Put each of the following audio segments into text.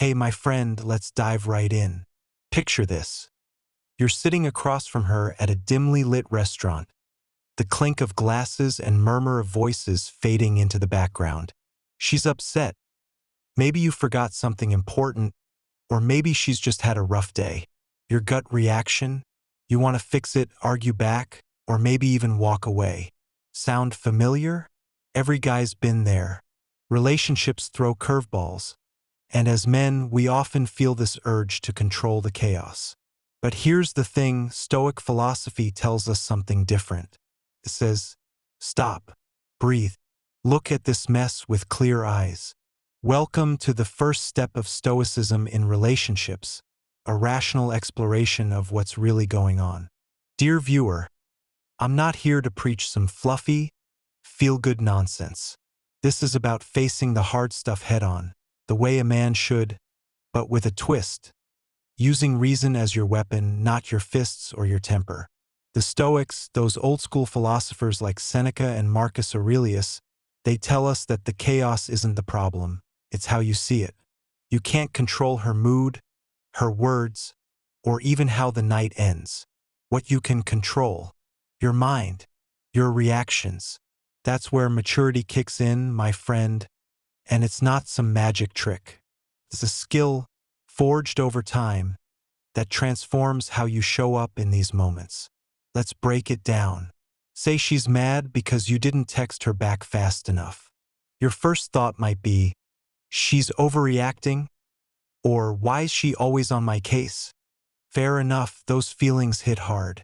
Hey, my friend, let's dive right in. Picture this. You're sitting across from her at a dimly lit restaurant, the clink of glasses and murmur of voices fading into the background. She's upset. Maybe you forgot something important, or maybe she's just had a rough day. Your gut reaction? You want to fix it, argue back, or maybe even walk away. Sound familiar? Every guy's been there. Relationships throw curveballs, and as men, we often feel this urge to control the chaos. But here's the thing, Stoic philosophy tells us something different. It says, stop, breathe, look at this mess with clear eyes. Welcome to the first step of Stoicism in relationships, a rational exploration of what's really going on. Dear viewer, I'm not here to preach some fluffy, feel-good nonsense. This is about facing the hard stuff head-on, the way a man should, but with a twist. Using reason as your weapon, not your fists or your temper. The Stoics, those old-school philosophers like Seneca and Marcus Aurelius, they tell us that the chaos isn't the problem, it's how you see it. You can't control her mood, her words, or even how the night ends. What you can control, your mind, your reactions. That's where maturity kicks in, my friend, and it's not some magic trick. It's a skill forged over time that transforms how you show up in these moments. Let's break it down. Say she's mad because you didn't text her back fast enough. Your first thought might be, she's overreacting, or why is she always on my case? Fair enough, those feelings hit hard.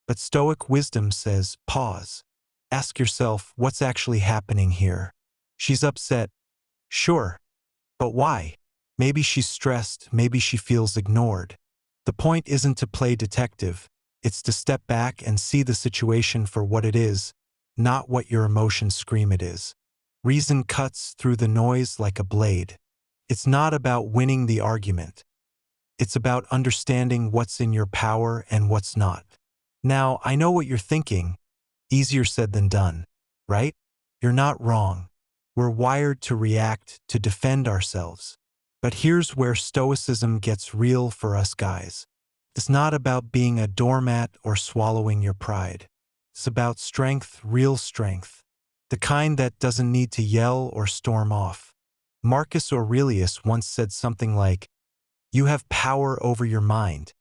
But Stoic wisdom says, pause. Ask yourself, what's actually happening here? She's upset. Sure. But why? Maybe she's stressed, maybe she feels ignored. The point isn't to play detective, it's to step back and see the situation for what it is, not what your emotions scream it is. Reason cuts through the noise like a blade. It's not about winning the argument. It's about understanding what's in your power and what's not. Now, I know what you're thinking. Easier said than done, right? You're not wrong. We're wired to react, to defend ourselves. But here's where Stoicism gets real for us guys. It's not about being a doormat or swallowing your pride. It's about strength, real strength. The kind that doesn't need to yell or storm off. Marcus Aurelius once said something like, "You have power over your mind,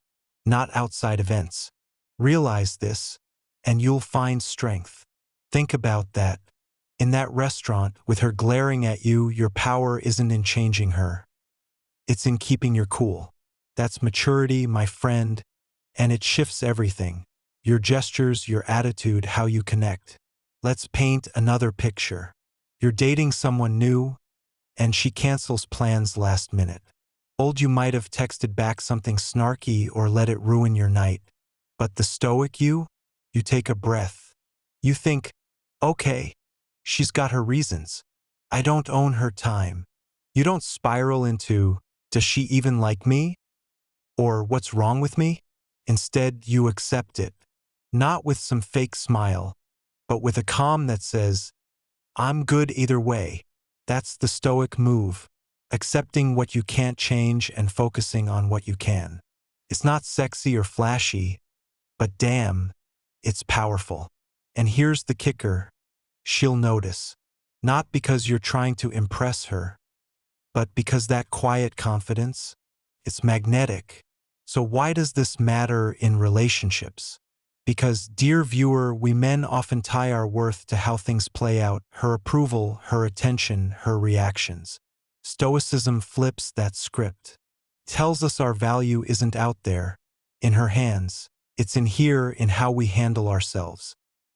not outside events. Realize this, and you'll find strength." Think about that. In that restaurant, with her glaring at you, your power isn't in changing her. It's in keeping your cool. That's maturity, my friend, and it shifts everything. Your gestures, your attitude, how you connect. Let's paint another picture. You're dating someone new, and she cancels plans last minute. You might have texted back something snarky or let it ruin your night. But the Stoic you take a breath. You think, okay, she's got her reasons. I don't own her time. You don't spiral into, does she even like me? Or what's wrong with me? Instead, you accept it. Not with some fake smile, but with a calm that says, I'm good either way. That's the Stoic move. Accepting what you can't change and focusing on what you can. It's not sexy or flashy, but damn, it's powerful. And here's the kicker. She'll notice. Not because you're trying to impress her, but because that quiet confidence, it's magnetic. So why does this matter in relationships? Because, dear viewer, we men often tie our worth to how things play out, her approval, her attention, her reactions. Stoicism flips that script. Tells us our value isn't out there, in her hands. It's in here, in how we handle ourselves.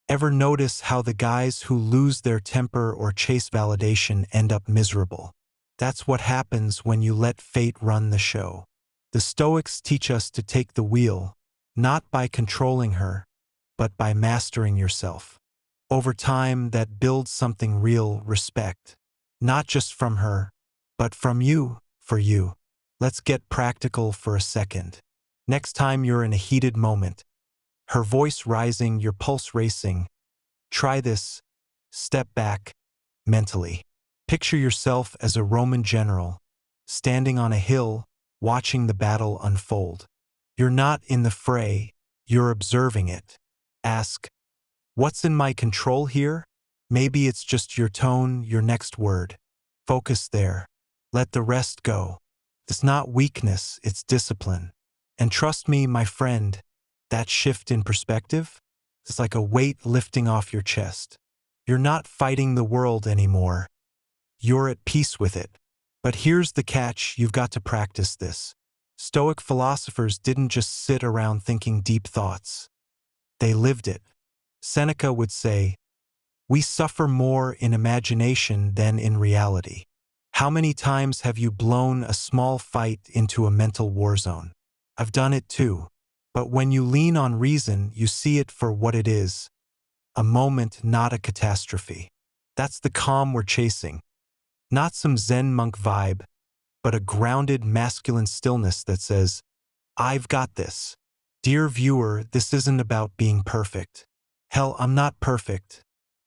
Ever notice how the guys who lose their temper or chase validation end up miserable? That's what happens when you let fate run the show. The Stoics teach us to take the wheel, not by controlling her, but by mastering yourself. Over time, that builds something real, respect. Not just from her, but from you, for you. Let's get practical for a second. Next time you're in a heated moment, her voice rising, your pulse racing, try this. Step back, mentally. Picture yourself as a Roman general, standing on a hill, watching the battle unfold. You're not in the fray, you're observing it. Ask, what's in my control here? Maybe it's just your tone, your next word. Focus there. Let the rest go. It's not weakness, it's discipline. And trust me, my friend, that shift in perspective is like a weight lifting off your chest. You're not fighting the world anymore. You're at peace with it. But here's the catch, you've got to practice this. Stoic philosophers didn't just sit around thinking deep thoughts. They lived it. Seneca would say, "We suffer more in imagination than in reality." How many times have you blown a small fight into a mental war zone? I've done it too. But when you lean on reason, you see it for what it is. A moment, not a catastrophe. That's the calm we're chasing. Not some Zen monk vibe, but a grounded masculine stillness that says, I've got this. Dear viewer, this isn't about being perfect. Hell, I'm not perfect.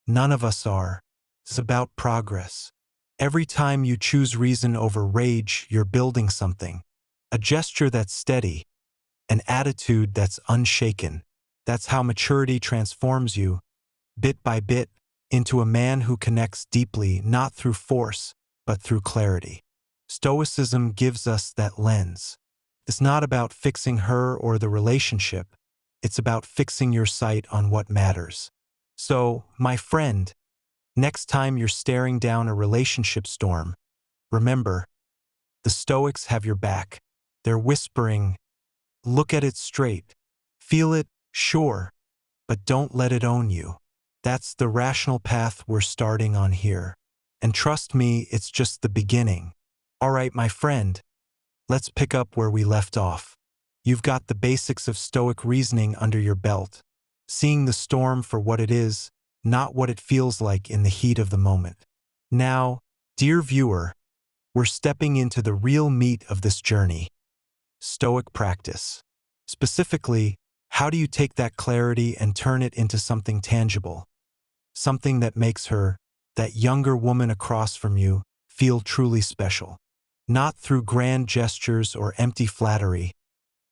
None of us are. It's about progress. Every time you choose reason over rage, you're building something. A gesture that's steady, an attitude that's unshaken. That's how maturity transforms you, bit by bit, into a man who connects deeply, not through force, but through clarity. Stoicism gives us that lens. It's not about fixing her or the relationship. It's about fixing your sight on what matters. So, my friend, next time you're staring down a relationship storm, remember, the Stoics have your back. They're whispering, look at it straight. Feel it, sure, but don't let it own you. That's the rational path we're starting on here. And trust me, it's just the beginning. All right, my friend, let's pick up where we left off. You've got the basics of Stoic reasoning under your belt, seeing the storm for what it is, not what it feels like in the heat of the moment. Now, dear viewer, we're stepping into the real meat of this journey. Stoic practice. Specifically, how do you take that clarity and turn it into something tangible? Something that makes her, that younger woman across from you, feel truly special. Not through grand gestures or empty flattery,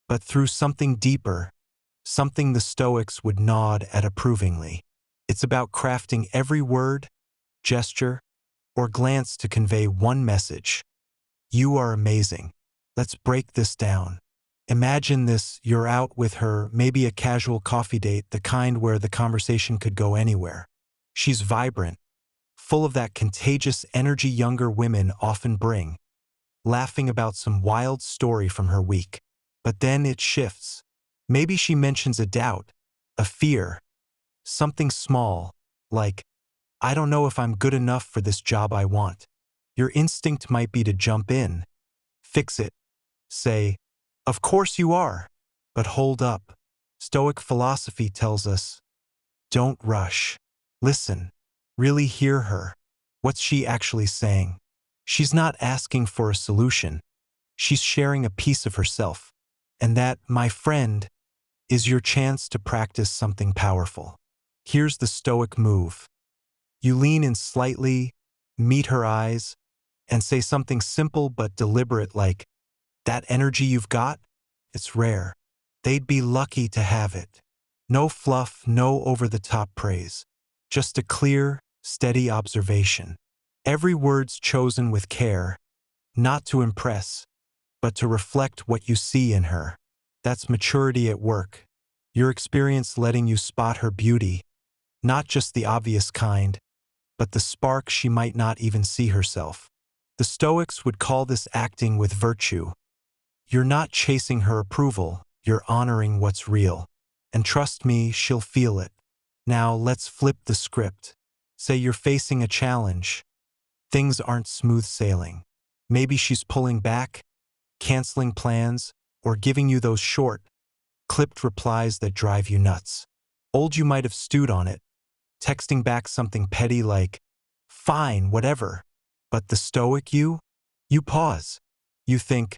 but through something deeper, something the Stoics would nod at approvingly. It's about crafting every word, gesture, or glance to convey one message. You are amazing. Let's break this down. Imagine this, you're out with her, maybe a casual coffee date, the kind where the conversation could go anywhere. She's vibrant, full of that contagious energy younger women often bring, laughing about some wild story from her week. But then it shifts. Maybe she mentions a doubt, a fear, something small, like, I don't know if I'm good enough for this job I want. Your instinct might be to jump in, fix it, say, of course you are. But hold up. Stoic philosophy tells us, don't rush. Listen. Really hear her. What's she actually saying? She's not asking for a solution. She's sharing a piece of herself. And that, my friend, is your chance to practice something powerful. Here's the Stoic move. You lean in slightly, meet her eyes, and say something simple but deliberate like, that energy you've got? It's rare. They'd be lucky to have it. No fluff, no over-the-top praise. Just a clear, steady observation. Every word's chosen with care, not to impress, but to reflect what you see in her. That's maturity at work. Your experience letting you spot her beauty, not just the obvious kind, but the spark she might not even see herself. The Stoics would call this acting with virtue. You're not chasing her approval, you're honoring what's real. And trust me, she'll feel it. Now let's flip the script. Say you're facing a challenge. Things aren't smooth sailing. Maybe she's pulling back, canceling plans, or giving you those short, clipped replies that drive you nuts. You might have stewed on it, texting back something petty like, fine, whatever. But the Stoic you pause. You think,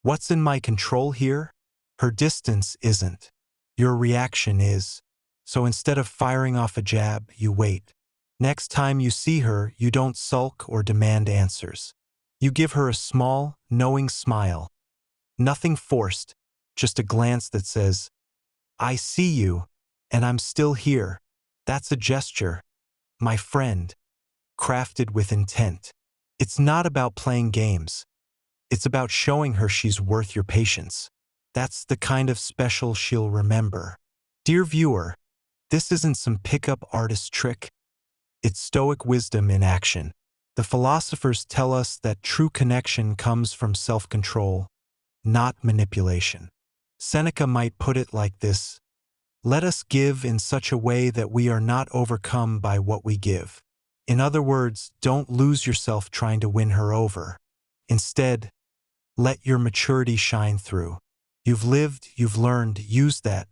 what's in my control here? Her distance isn't. Your reaction is. So instead of firing off a jab, you wait. Next time you see her, you don't sulk or demand answers. You give her a small, knowing smile. Nothing forced, just a glance that says, I see you, and I'm still here. That's a gesture, my friend, crafted with intent. It's not about playing games. It's about showing her she's worth your patience. That's the kind of special she'll remember. Dear viewer, this isn't some pickup artist trick. It's Stoic wisdom in action. The philosophers tell us that true connection comes from self-control, not manipulation. Seneca might put it like this: let us give in such a way that we are not overcome by what we give. In other words, don't lose yourself trying to win her over. Instead, let your maturity shine through. You've lived, you've learned, use that.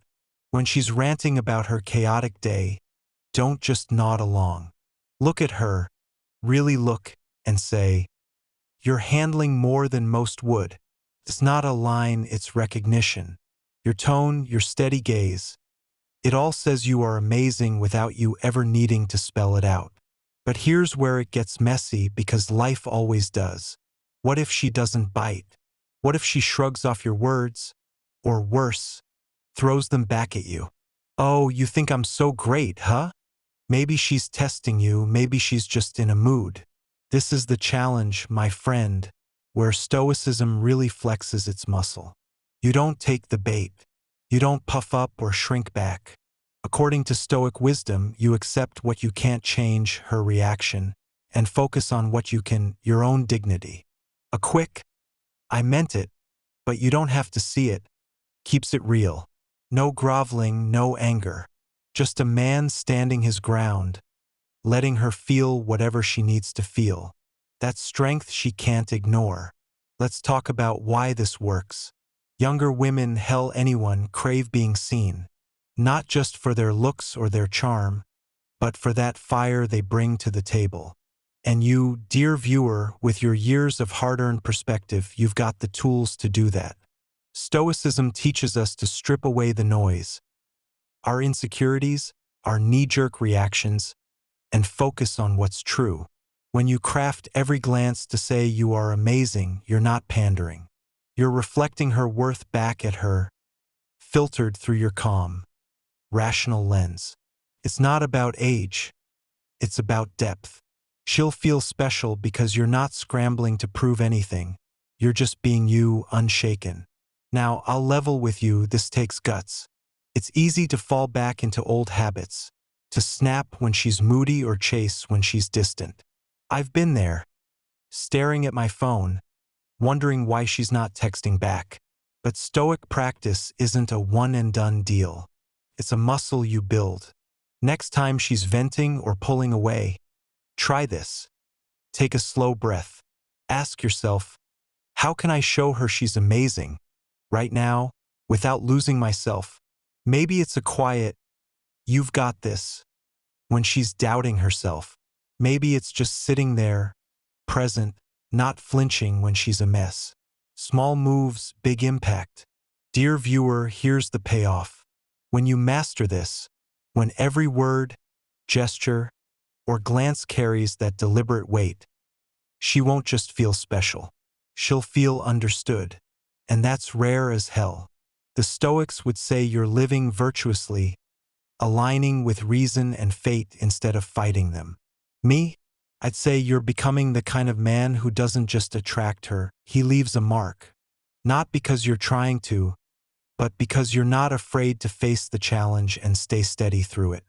When she's ranting about her chaotic day, don't just nod along. Look at her, really look, and say, you're handling more than most would. It's not a line, it's recognition. Your tone, your steady gaze. It all says you are amazing without you ever needing to spell it out. But here's where it gets messy, because life always does. What if she doesn't bite? What if she shrugs off your words? Or worse, throws them back at you? Oh, you think I'm so great, huh? Maybe she's testing you, maybe she's just in a mood. This is the challenge, my friend, where Stoicism really flexes its muscle. You don't take the bait. You don't puff up or shrink back. According to Stoic wisdom, you accept what you can't change, her reaction, and focus on what you can, your own dignity. A quick, I meant it, but you don't have to see it, keeps it real. No groveling, no anger. Just a man standing his ground, letting her feel whatever she needs to feel. That's strength she can't ignore. Let's talk about why this works. Younger women, hell anyone, crave being seen. Not just for their looks or their charm, but for that fire they bring to the table. And you, dear viewer, with your years of hard-earned perspective, you've got the tools to do that. Stoicism teaches us to strip away the noise, our insecurities, our knee-jerk reactions, and focus on what's true. When you craft every glance to say you are amazing, you're not pandering. You're reflecting her worth back at her, filtered through your calm, rational lens. It's not about age. It's about depth. She'll feel special because you're not scrambling to prove anything. You're just being you, unshaken. Now, I'll level with you, this takes guts. It's easy to fall back into old habits, to snap when she's moody or chase when she's distant. I've been there, staring at my phone, wondering why she's not texting back. But Stoic practice isn't a one-and-done deal. It's a muscle you build. Next time she's venting or pulling away, try this. Take a slow breath. Ask yourself, how can I show her she's amazing right now without losing myself? Maybe it's a quiet, you've got this, when she's doubting herself. Maybe it's just sitting there, present, not flinching when she's a mess. Small moves, big impact. Dear viewer, here's the payoff. When you master this, when every word, gesture, or glance carries that deliberate weight, she won't just feel special. She'll feel understood. And that's rare as hell. The Stoics would say you're living virtuously, aligning with reason and fate instead of fighting them. Me? I'd say you're becoming the kind of man who doesn't just attract her, he leaves a mark. Not because you're trying to, but because you're not afraid to face the challenge and stay steady through it.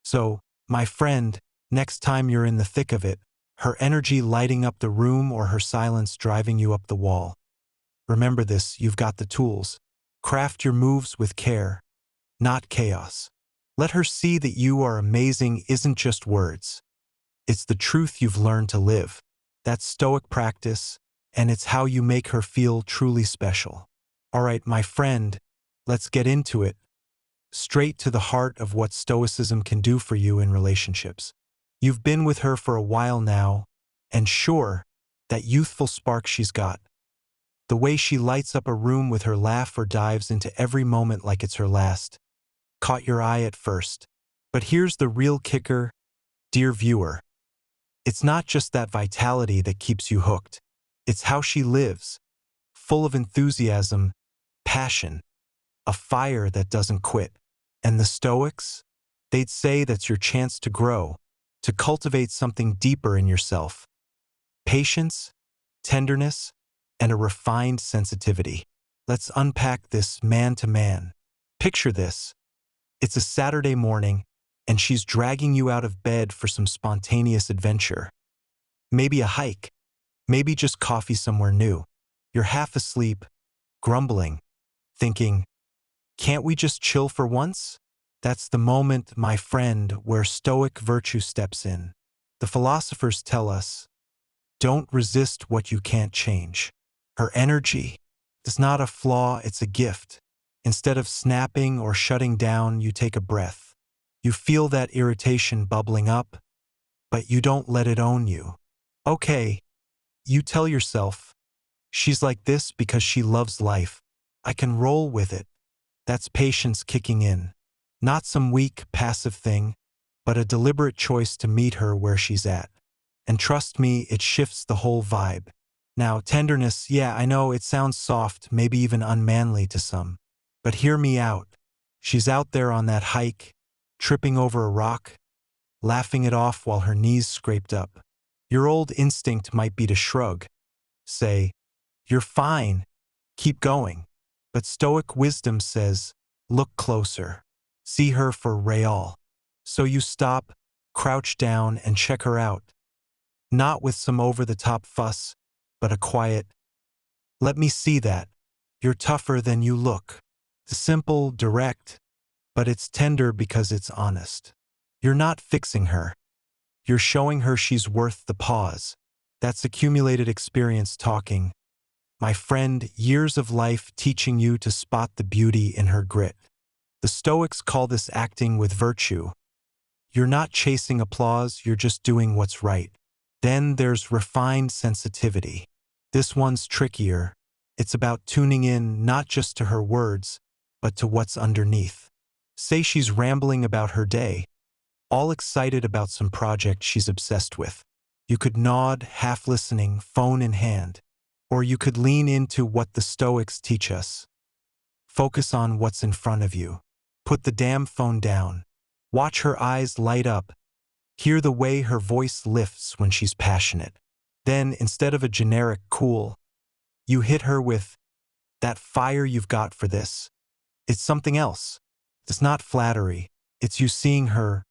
So, my friend, next time you're in the thick of it, her energy lighting up the room or her silence driving you up the wall, remember this, you've got the tools. Craft your moves with care, not chaos. Let her see that you are amazing isn't just words. It's the truth you've learned to live. That's Stoic practice, and it's how you make her feel truly special. All right, my friend, let's get into it. Straight to the heart of what Stoicism can do for you in relationships. You've been with her for a while now, and sure, that youthful spark she's got. The way she lights up a room with her laugh or dives into every moment like it's her last, caught your eye at first. But here's the real kicker, dear viewer. It's not just that vitality that keeps you hooked. It's how she lives, full of enthusiasm, passion, a fire that doesn't quit. And the Stoics? They'd say that's your chance to grow, to cultivate something deeper in yourself. Patience, tenderness, and a refined sensitivity. Let's unpack this man to man. Picture this. It's a Saturday morning, and she's dragging you out of bed for some spontaneous adventure. Maybe a hike, maybe just coffee somewhere new. You're half asleep, grumbling, thinking, can't we just chill for once? That's the moment, my friend, where Stoic virtue steps in. The philosophers tell us, don't resist what you can't change. Her energy is not a flaw, it's a gift. Instead of snapping or shutting down, you take a breath. You feel that irritation bubbling up, but you don't let it own you. Okay, you tell yourself, she's like this because she loves life. I can roll with it. That's patience kicking in. Not some weak, passive thing, but a deliberate choice to meet her where she's at. And trust me, it shifts the whole vibe. Now, tenderness, yeah, I know it sounds soft, maybe even unmanly to some. But hear me out. She's out there on that hike, tripping over a rock, laughing it off while her knees scraped up. Your old instinct might be to shrug, say, you're fine, keep going. But Stoic wisdom says, look closer, see her for real. So you stop, crouch down, and check her out. Not with some over-the-top fuss, but a quiet, let me see that. You're tougher than you look. Simple, direct, but it's tender because it's honest. You're not fixing her. You're showing her she's worth the pause. That's accumulated experience talking. My friend, years of life teaching you to spot the beauty in her grit. The Stoics call this acting with virtue. You're not chasing applause, you're just doing what's right. Then there's refined sensitivity. This one's trickier. It's about tuning in not just to her words, but to what's underneath. Say she's rambling about her day, all excited about some project she's obsessed with. You could nod, half listening, phone in hand. Or you could lean into what the Stoics teach us. Focus on what's in front of you. Put the damn phone down. Watch her eyes light up. Hear the way her voice lifts when she's passionate. Then, instead of a generic cool, you hit her with that fire you've got for this. It's something else. It's not flattery. It's you seeing her,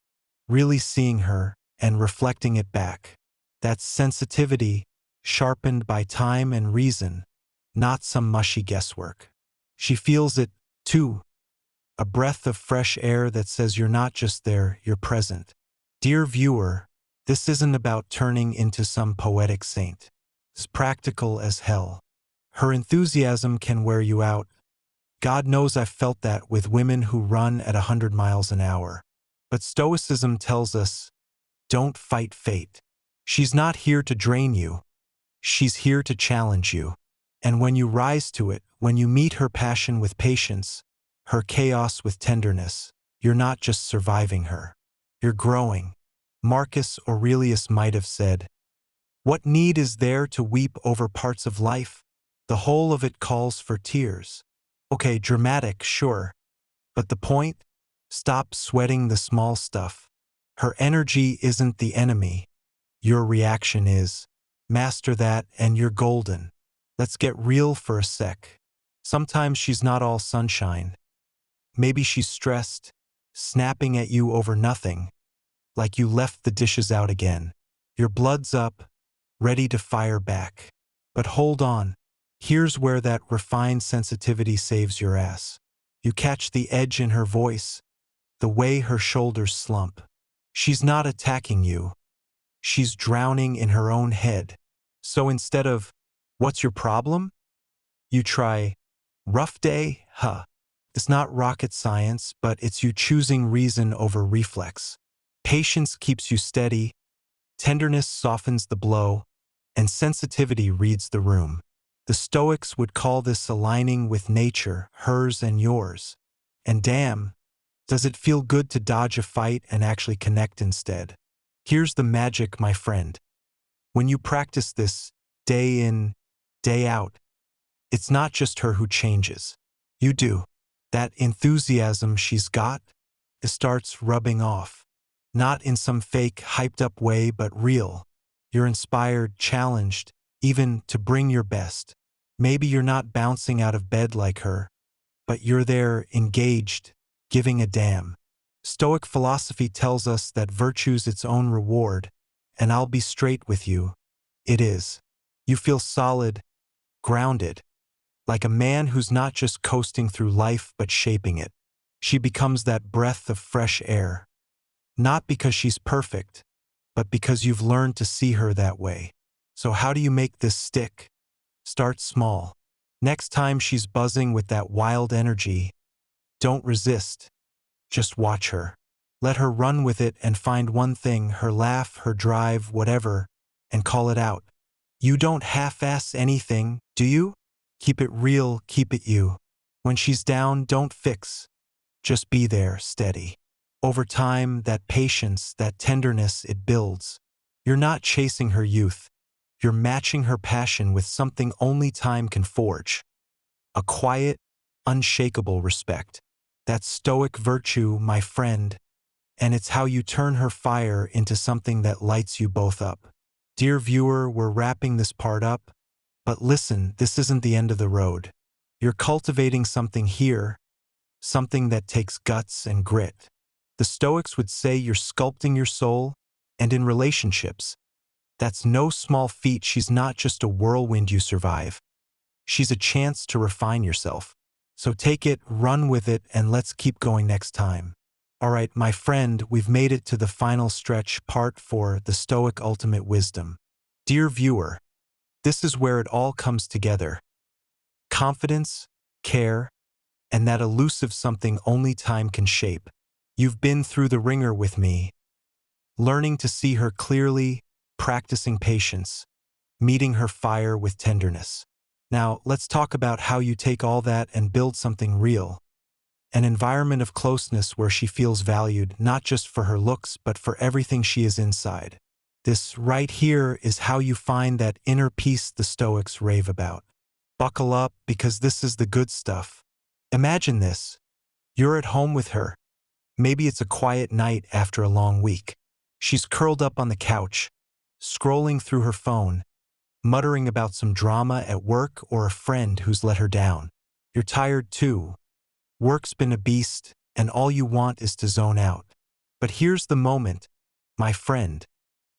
really seeing her, and reflecting it back. That's sensitivity, sharpened by time and reason, not some mushy guesswork. She feels it, too. A breath of fresh air that says you're not just there, you're present. Dear viewer, this isn't about turning into some poetic saint. It's practical as hell. Her enthusiasm can wear you out. God knows I've felt that with women who run at 100 miles an hour. But Stoicism tells us, don't fight fate. She's not here to drain you. She's here to challenge you. And when you rise to it, when you meet her passion with patience, her chaos with tenderness, you're not just surviving her. You're growing. Marcus Aurelius might have said, what need is there to weep over parts of life? The whole of it calls for tears. Okay, dramatic, sure. But the point? Stop sweating the small stuff. Her energy isn't the enemy. Your reaction is. Master that and you're golden. Let's get real for a sec. Sometimes she's not all sunshine. Maybe she's stressed, snapping at you over nothing, like you left the dishes out again. Your blood's up, ready to fire back. But hold on. Here's where that refined sensitivity saves your ass. You catch the edge in her voice, the way her shoulders slump. She's not attacking you. She's drowning in her own head. So instead of, what's your problem? You try, rough day, huh? It's not rocket science, but it's you choosing reason over reflex. Patience keeps you steady, tenderness softens the blow, and sensitivity reads the room. The Stoics would call this aligning with nature, hers and yours. And damn, does it feel good to dodge a fight and actually connect instead? Here's the magic, my friend. When you practice this, day in, day out. It's not just her who changes. You do. That enthusiasm she's got, it starts rubbing off. Not in some fake, hyped-up way, but real. You're inspired, challenged, even to bring your best. Maybe you're not bouncing out of bed like her, but you're there, engaged, giving a damn. Stoic philosophy tells us that virtue's its own reward, and I'll be straight with you. It is. You feel solid, grounded, like a man who's not just coasting through life but shaping it. She becomes that breath of fresh air. Not because she's perfect, but because you've learned to see her that way. So how do you make this stick? Start small. Next time she's buzzing with that wild energy, don't resist. Just watch her. Let her run with it and find one thing, her laugh, her drive, whatever, and call it out. You don't half-ass anything, do you? Keep it real, keep it you. When she's down, don't fix. Just be there, steady. Over time, that patience, that tenderness, it builds. You're not chasing her youth. You're matching her passion with something only time can forge. A quiet, unshakable respect. That's Stoic virtue, my friend, and it's how you turn her fire into something that lights you both up. Dear viewer, we're wrapping this part up, but listen, this isn't the end of the road. You're cultivating something here, something that takes guts and grit. The Stoics would say you're sculpting your soul, and in relationships, that's no small feat. She's not just a whirlwind you survive. She's a chance to refine yourself. So take it, run with it, and let's keep going next time. All right, my friend, we've made it to the final stretch, part 4, the Stoic Ultimate Wisdom. Dear viewer, this is where it all comes together. Confidence, care, and that elusive something only time can shape. You've been through the ringer with me, learning to see her clearly, practicing patience, meeting her fire with tenderness. Now, let's talk about how you take all that and build something real. An environment of closeness where she feels valued, not just for her looks, but for everything she is inside. This right here is how you find that inner peace the Stoics rave about. Buckle up, because this is the good stuff. Imagine this. You're at home with her. Maybe it's a quiet night after a long week. She's curled up on the couch, scrolling through her phone, muttering about some drama at work or a friend who's let her down. You're tired too. Work's been a beast, and all you want is to zone out. But here's the moment, my friend,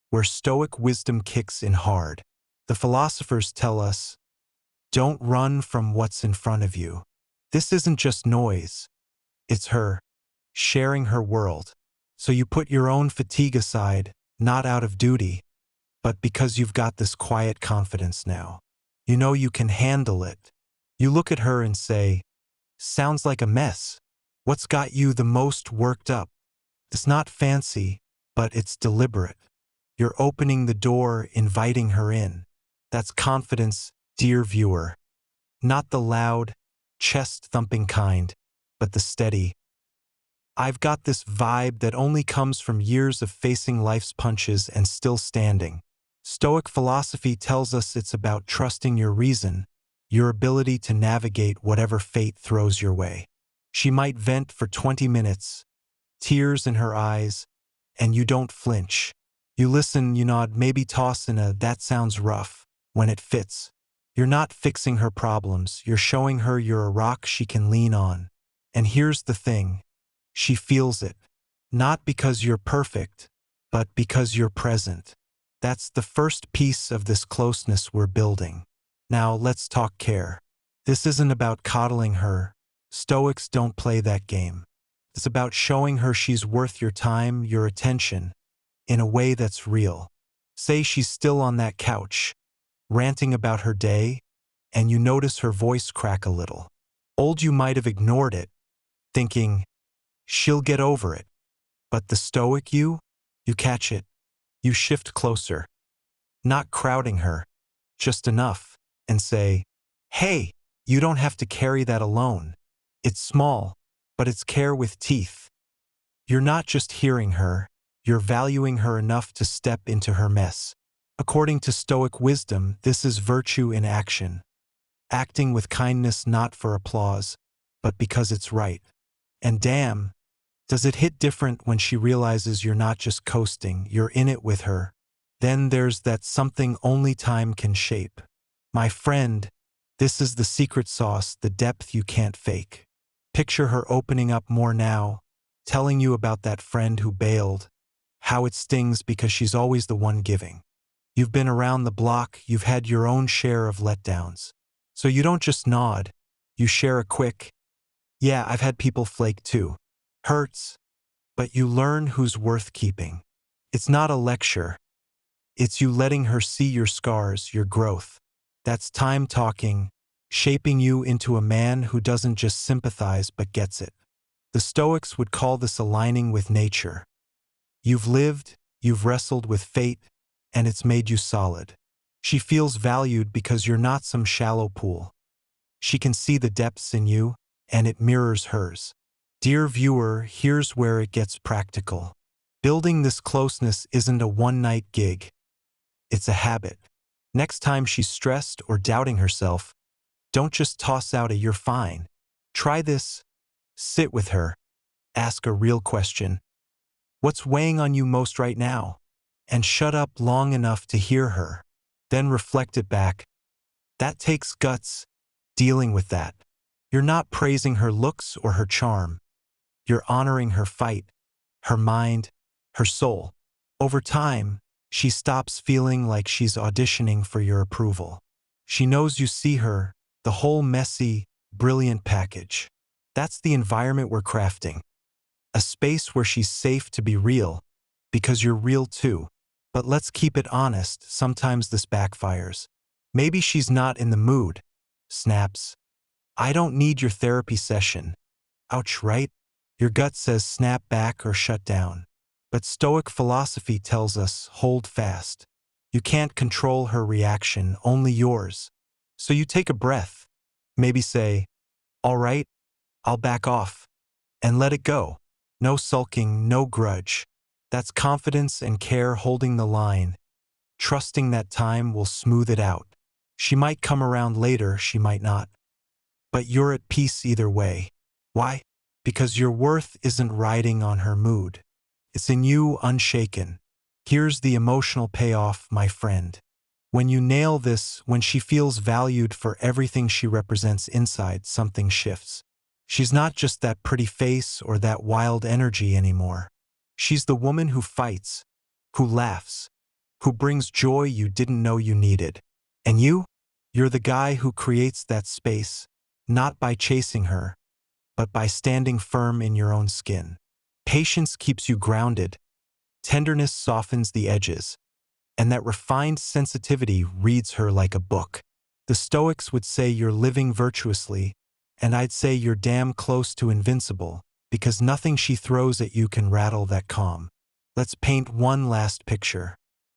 where Stoic wisdom kicks in hard. The philosophers tell us, don't run from what's in front of you. This isn't just noise. It's her, sharing her world. So you put your own fatigue aside, not out of duty, but because you've got this quiet confidence now. You know you can handle it. You look at her and say, sounds like a mess. What's got you the most worked up? It's not fancy, but it's deliberate. You're opening the door, inviting her in. That's confidence, dear viewer. Not the loud, chest-thumping kind, but the steady. I've got this vibe that only comes from years of facing life's punches and still standing. Stoic philosophy tells us it's about trusting your reason, your ability to navigate whatever fate throws your way. She might vent for 20 minutes, tears in her eyes, and you don't flinch. You listen, you nod, maybe toss in a "that sounds rough" when it fits. You're not fixing her problems, you're showing her you're a rock she can lean on. And here's the thing, she feels it. Not because you're perfect, but because you're present. That's the first piece of this closeness we're building. Now let's talk care. This isn't about coddling her. Stoics don't play that game. It's about showing her she's worth your time, your attention, in a way that's real. Say she's still on that couch, ranting about her day, and you notice her voice crack a little. You might have ignored it, thinking, she'll get over it. But the Stoic you catch it. You shift closer, not crowding her, just enough, and say, hey, you don't have to carry that alone. It's small, but it's care with teeth. You're not just hearing her, you're valuing her enough to step into her mess. According to Stoic wisdom, this is virtue in action, acting with kindness not for applause, but because it's right. And damn, does it hit different when she realizes you're not just coasting, you're in it with her. Then there's that something only time can shape. My friend, this is the secret sauce, the depth you can't fake. Picture her opening up more now, telling you about that friend who bailed, how it stings because she's always the one giving. You've been around the block, you've had your own share of letdowns. So you don't just nod, you share a quick, yeah, I've had people flake too. Hurts, but you learn who's worth keeping. It's not a lecture. It's you letting her see your scars, your growth. That's time talking, shaping you into a man who doesn't just sympathize but gets it. The Stoics would call this aligning with nature. You've lived, you've wrestled with fate, and it's made you solid. She feels valued because you're not some shallow pool. She can see the depths in you, and it mirrors hers. Dear viewer, here's where it gets practical. Building this closeness isn't a one-night gig. It's a habit. Next time she's stressed or doubting herself, don't just toss out a "you're fine." Try this. Sit with her. Ask a real question. What's weighing on you most right now? And shut up long enough to hear her. Then reflect it back. That takes guts, dealing with that. You're not praising her looks or her charm. You're honoring her fight, her mind, her soul. Over time, she stops feeling like she's auditioning for your approval. She knows you see her, the whole messy, brilliant package. That's the environment we're crafting. A space where she's safe to be real, because you're real too. But let's keep it honest, sometimes this backfires. Maybe she's not in the mood. Snaps. I don't need your therapy session. Ouch, right? Your gut says snap back or shut down. But Stoic philosophy tells us hold fast. You can't control her reaction, only yours. So you take a breath. Maybe say, all right, I'll back off. And let it go. No sulking, no grudge. That's confidence and care holding the line, trusting that time will smooth it out. She might come around later, she might not. But you're at peace either way. Why? Because your worth isn't riding on her mood. It's in you, unshaken. Here's the emotional payoff, my friend. When you nail this, when she feels valued for everything she represents inside, something shifts. She's not just that pretty face or that wild energy anymore. She's the woman who fights, who laughs, who brings joy you didn't know you needed. And you're the guy who creates that space, not by chasing her, but by standing firm in your own skin. Patience keeps you grounded, tenderness softens the edges, and that refined sensitivity reads her like a book. The Stoics would say you're living virtuously, and I'd say you're damn close to invincible, because nothing she throws at you can rattle that calm. Let's paint one last picture.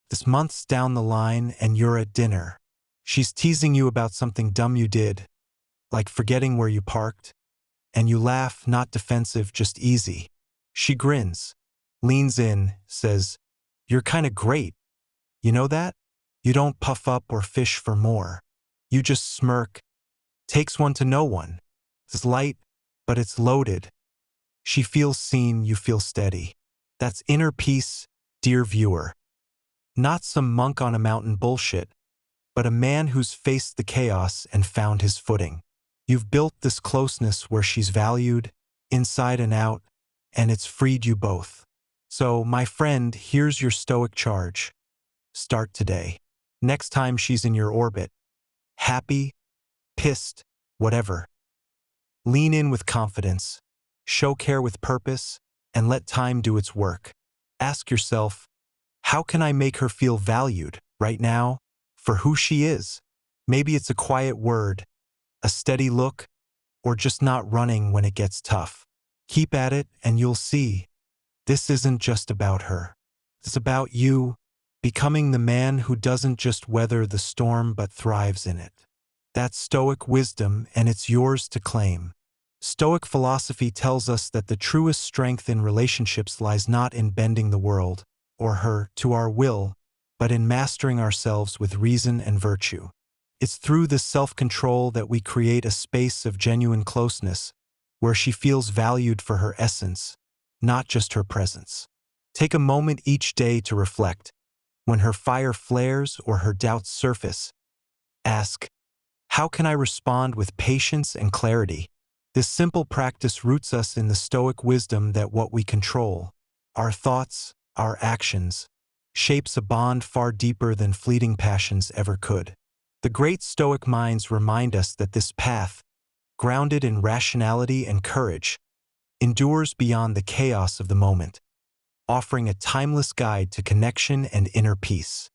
This month's down the line and you're at dinner. She's teasing you about something dumb you did, like forgetting where you parked, and you laugh, not defensive, just easy. She grins, leans in, says, you're kinda great. You know that? You don't puff up or fish for more. You just smirk. Takes one to know one. It's light, but it's loaded. She feels seen, you feel steady. That's inner peace, dear viewer. Not some monk on a mountain bullshit, but a man who's faced the chaos and found his footing. You've built this closeness where she's valued, inside and out, and it's freed you both. So, my friend, here's your Stoic charge. Start today. Next time she's in your orbit, happy, pissed, whatever. Lean in with confidence, show care with purpose, and let time do its work. Ask yourself, how can I make her feel valued right now for who she is? Maybe it's a quiet word, a steady look, or just not running when it gets tough. Keep at it and you'll see. This isn't just about her. It's about you becoming the man who doesn't just weather the storm but thrives in it. That's Stoic wisdom, and it's yours to claim. Stoic philosophy tells us that the truest strength in relationships lies not in bending the world, or her, to our will, but in mastering ourselves with reason and virtue. It's through this self-control that we create a space of genuine closeness, where she feels valued for her essence, not just her presence. Take a moment each day to reflect. When her fire flares or her doubts surface, ask, how can I respond with patience and clarity? This simple practice roots us in the Stoic wisdom that what we control, our thoughts, our actions, shapes a bond far deeper than fleeting passions ever could. The great Stoic minds remind us that this path, grounded in rationality and courage, endures beyond the chaos of the moment, offering a timeless guide to connection and inner peace.